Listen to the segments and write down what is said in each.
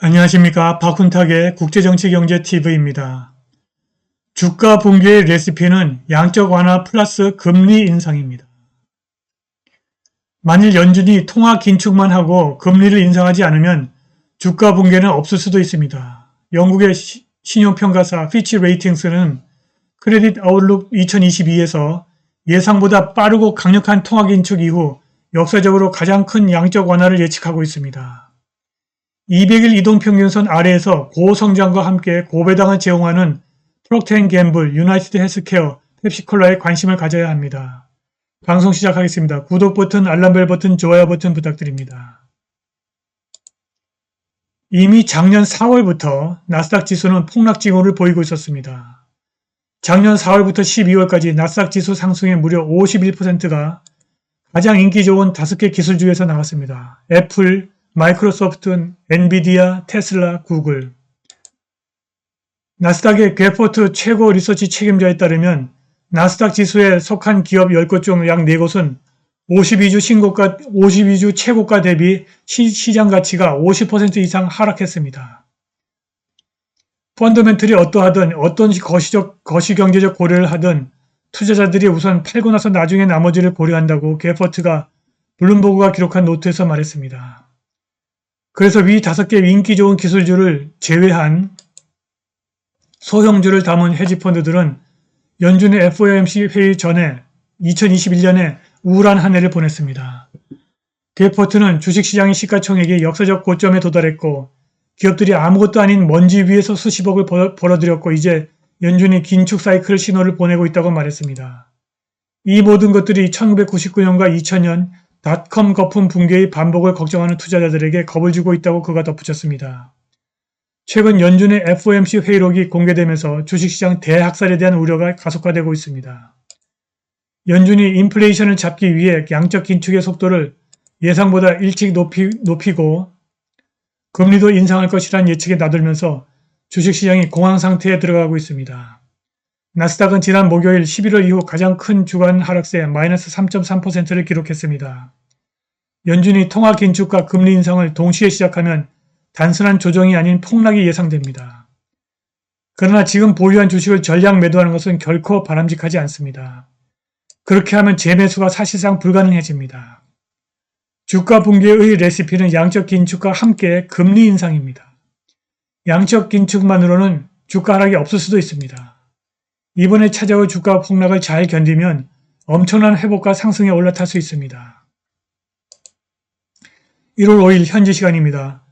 안녕하십니까. 박훈탁의 국제정치경제TV입니다. 주가 붕괴의 레시피는 양적 완화 플러스 금리 인상입니다. 만일 연준이 통화 긴축만 하고 금리를 인상하지 않으면 주가 붕괴는 없을 수도 있습니다. 영국의 신용평가사 피치 레이팅스는 크레딧 아웃룩 2022에서 예상보다 빠르고 강력한 통화 긴축 이후 역사적으로 가장 큰 양적 완화를 예측하고 있습니다. 200일 이동평균선 아래에서 고성장과 함께 고배당을 제공하는 프록터 앤 갬블, 유나이티드 헬스케어, 펩시콜라에 관심을 가져야 합니다. 방송 시작하겠습니다. 구독 버튼, 알람벨 버튼, 좋아요 버튼 부탁드립니다. 이미 작년 4월부터 나스닥 지수는 폭락 징후를 보이고 있었습니다. 작년 4월부터 12월까지 나스닥 지수 상승의 무려 51%가 가장 인기 좋은 5개 기술주에서 나왔습니다. 애플, 마이크로소프트, 엔비디아, 테슬라, 구글. 나스닥의 괴포트 최고 리서치 책임자에 따르면 나스닥 지수에 속한 기업 10곳 중 약 4곳은 52주 최고가 대비 시장 가치가 50% 이상 하락했습니다. 펀더멘털이 어떠하든 어떤 거시경제적 고려를 하든 투자자들이 우선 팔고 나서 나중에 나머지를 고려한다고 괴포트가 블룸버그가 기록한 노트에서 말했습니다. 그래서 위 5개 인기 좋은 기술주를 제외한 소형주를 담은 헤지펀드들은 연준의 FOMC 회의 전에 2021년에 우울한 한 해를 보냈습니다. 괴포트는 주식시장의 시가총액이 역사적 고점에 도달했고 기업들이 아무것도 아닌 먼지 위에서 수십억을 벌어들였고 이제 연준이 긴축 사이클 신호를 보내고 있다고 말했습니다. 이 모든 것들이 1999년과 2000년 닷컴 거품 붕괴의 반복을 걱정하는 투자자들에게 겁을 주고 있다고 그가 덧붙였습니다. 최근 연준의 FOMC 회의록이 공개되면서 주식시장 대학살에 대한 우려가 가속화되고 있습니다. 연준이 인플레이션을 잡기 위해 양적 긴축의 속도를 예상보다 일찍 높이고 금리도 인상할 것이라는 예측에 나돌면서 주식시장이 공황 상태에 들어가고 있습니다. 나스닥은 지난 목요일 11월 이후 가장 큰 주간 하락세 마이너스 3.3%를 기록했습니다. 연준이 통화 긴축과 금리 인상을 동시에 시작하면 단순한 조정이 아닌 폭락이 예상됩니다. 그러나 지금 보유한 주식을 전량 매도하는 것은 결코 바람직하지 않습니다. 그렇게 하면 재매수가 사실상 불가능해집니다. 주가 붕괴의 레시피는 양적 긴축과 함께 금리 인상입니다. 양적 긴축만으로는 주가 하락이 없을 수도 있습니다. 이번에 찾아올 주가 폭락을 잘 견디면 엄청난 회복과 상승에 올라탈 수 있습니다. 1월 5일 현지 시간입니다.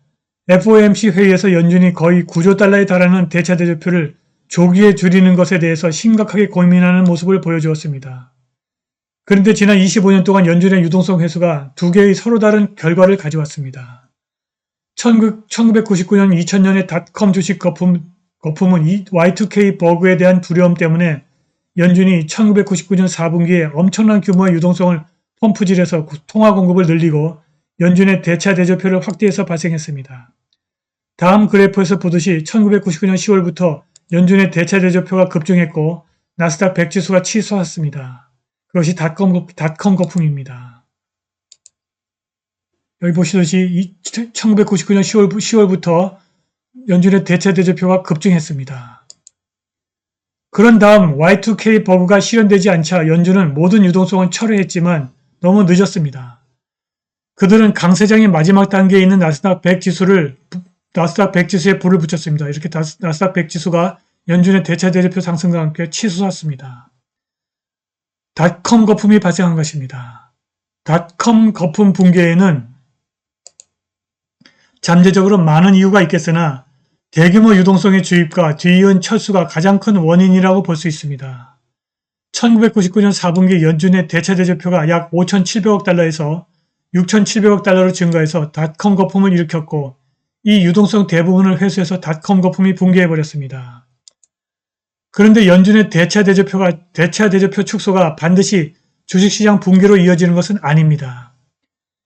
FOMC 회의에서 연준이 거의 9조 달러에 달하는 대차 대조표를 조기에 줄이는 것에 대해서 심각하게 고민하는 모습을 보여주었습니다. 그런데 지난 25년 동안 연준의 유동성 회수가 두 개의 서로 다른 결과를 가져왔습니다. 1999년 2000년의 닷컴 주식 거품은 Y2K 버그에 대한 두려움 때문에 연준이 1999년 4분기에 엄청난 규모의 유동성을 펌프질해서 통화 공급을 늘리고 연준의 대차 대조표를 확대해서 발생했습니다. 다음 그래프에서 보듯이 1999년 10월부터 연준의 대차 대조표가 급증했고 나스닥 100 지수가 치솟았습니다. 그것이 닷컴 거품입니다. 여기 보시듯이 1999년 10월부터 연준의 대차 대조표가 급증했습니다. 그런 다음 Y2K 버그가 실현되지 않자 연준은 모든 유동성을 철회했지만 너무 늦었습니다. 그들은 강세장의 마지막 단계에 있는 나스닥 100 지수에 불을 붙였습니다. 이렇게 나스닥 100 지수가 연준의 대차 대조표 상승과 함께 치솟았습니다. 닷컴 거품이 발생한 것입니다. 닷컴 거품 붕괴에는 잠재적으로 많은 이유가 있겠으나 대규모 유동성의 주입과 뒤이은 철수가 가장 큰 원인이라고 볼 수 있습니다. 1999년 4분기 연준의 대차 대조표가 약 5,700억 달러에서 6,700억 달러로 증가해서 닷컴 거품을 일으켰고 이 유동성 대부분을 회수해서 닷컴 거품이 붕괴해버렸습니다. 그런데 연준의 대차 대조표 축소가 반드시 주식시장 붕괴로 이어지는 것은 아닙니다.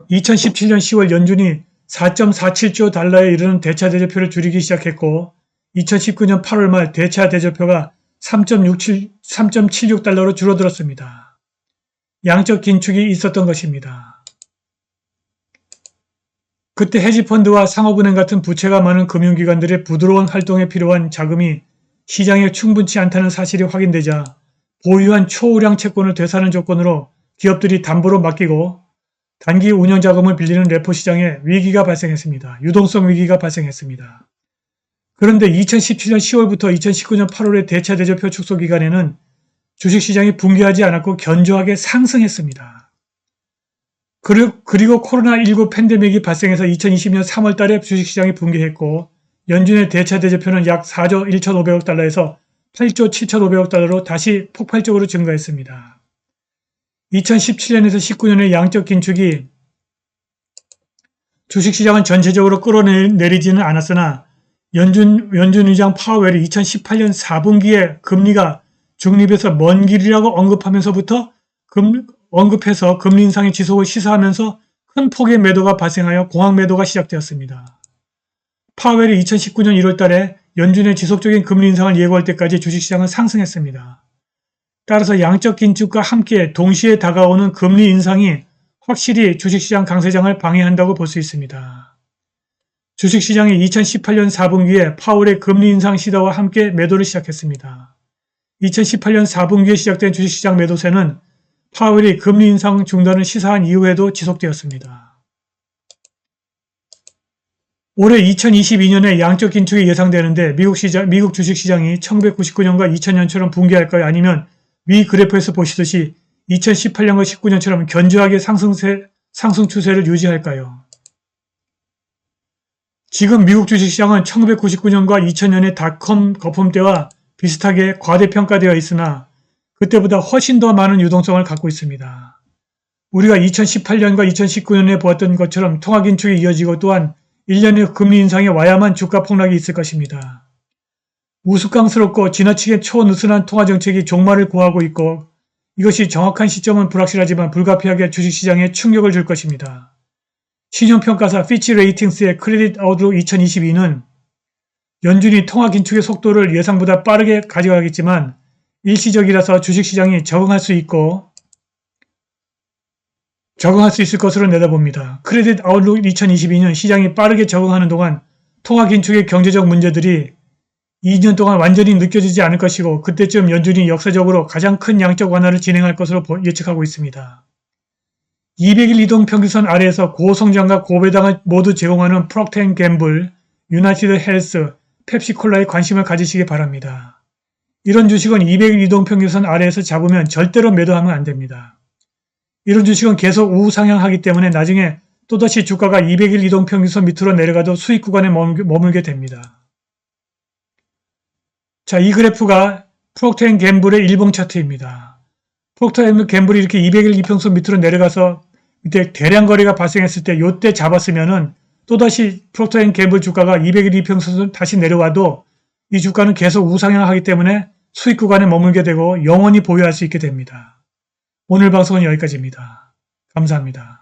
2017년 10월 연준이 4.47조 달러에 이르는 대차 대조표를 줄이기 시작했고 2019년 8월 말 대차 대조표가 3.76 달러로 줄어들었습니다. 양적 긴축이 있었던 것입니다. 그때 헤지펀드와 상업은행 같은 부채가 많은 금융기관들의 부드러운 활동에 필요한 자금이 시장에 충분치 않다는 사실이 확인되자 보유한 초우량 채권을 되사는 조건으로 기업들이 담보로 맡기고 단기 운영자금을 빌리는 레포 시장에 위기가 발생했습니다. 유동성 위기가 발생했습니다. 그런데 2017년 10월부터 2019년 8월의 대차 대조표 축소 기간에는 주식시장이 붕괴하지 않았고 견조하게 상승했습니다. 그리고 코로나19 팬데믹이 발생해서 2020년 3월 달에 주식시장이 붕괴했고 연준의 대차 대조표는 약 4조 1,500억 달러에서 8조 7,500억 달러로 다시 폭발적으로 증가했습니다. 2017년에서 19년의 양적 긴축이 주식시장은 전체적으로 끌어내리지는 않았으나 연준 의장 파웰이 2018년 4분기에 금리가 중립에서 먼 길이라고 언급해서 금리 인상의 지속을 시사하면서 큰 폭의 매도가 발생하여 공황 매도가 시작되었습니다. 파웰이 2019년 1월 달에 연준의 지속적인 금리 인상을 예고할 때까지 주식시장은 상승했습니다. 따라서 양적 긴축과 함께 동시에 다가오는 금리 인상이 확실히 주식시장 강세장을 방해한다고 볼 수 있습니다. 주식시장이 2018년 4분기에 파월의 금리 인상 시도와 함께 매도를 시작했습니다. 2018년 4분기에 시작된 주식시장 매도세는 파월이 금리 인상 중단을 시사한 이후에도 지속되었습니다. 올해 2022년에 양적 긴축이 예상되는데 미국 주식시장이 1999년과 2000년처럼 붕괴할까요? 아니면 위 그래프에서 보시듯이 2018년과 19년처럼 견조하게 상승 추세를 유지할까요? 지금 미국 주식시장은 1999년과 2000년의 닷컴 거품 때와 비슷하게 과대평가되어 있으나 그때보다 훨씬 더 많은 유동성을 갖고 있습니다. 우리가 2018년과 2019년에 보았던 것처럼 통화긴축이 이어지고 또한 1년의 금리 인상이 와야만 주가 폭락이 있을 것입니다. 우스꽝스럽고 지나치게 초느슨한 통화정책이 종말을 고하고 있고 이것이 정확한 시점은 불확실하지만 불가피하게 주식시장에 충격을 줄 것입니다. 신용평가사 피치 레이팅스의 크레딧 아웃룩 2022는 연준이 통화긴축의 속도를 예상보다 빠르게 가져가겠지만 일시적이라서 주식시장이 적응할 수 있을 것으로 내다봅니다. 크레딧 아웃룩 2022년 시장이 빠르게 적응하는 동안 통화긴축의 경제적 문제들이 2년 동안 완전히 느껴지지 않을 것이고 그때쯤 연준이 역사적으로 가장 큰 양적 완화를 진행할 것으로 예측하고 있습니다. 200일 이동평균선 아래에서 고성장과 고배당을 모두 제공하는 프록터 앤 갬블, 유나이티드 헬스, 펩시콜라에 관심을 가지시기 바랍니다. 이런 주식은 200일 이동평균선 아래에서 잡으면 절대로 매도하면 안됩니다. 이런 주식은 계속 우상향하기 때문에 나중에 또다시 주가가 200일 이동평균선 밑으로 내려가도 수익 구간에 머물게 됩니다. 자, 이 그래프가 프록터 앤 갬블의 일봉 차트입니다. 프록터 앤 갬블이 이렇게 200일 이평선 밑으로 내려가서 밑에 대량 거래가 발생했을 때 요때 잡았으면은 또다시 프록터 앤 갬블 주가가 200일 이평선 다시 내려와도 이 주가는 계속 우상향하기 때문에 수익 구간에 머물게 되고 영원히 보유할 수 있게 됩니다. 오늘 방송은 여기까지입니다. 감사합니다.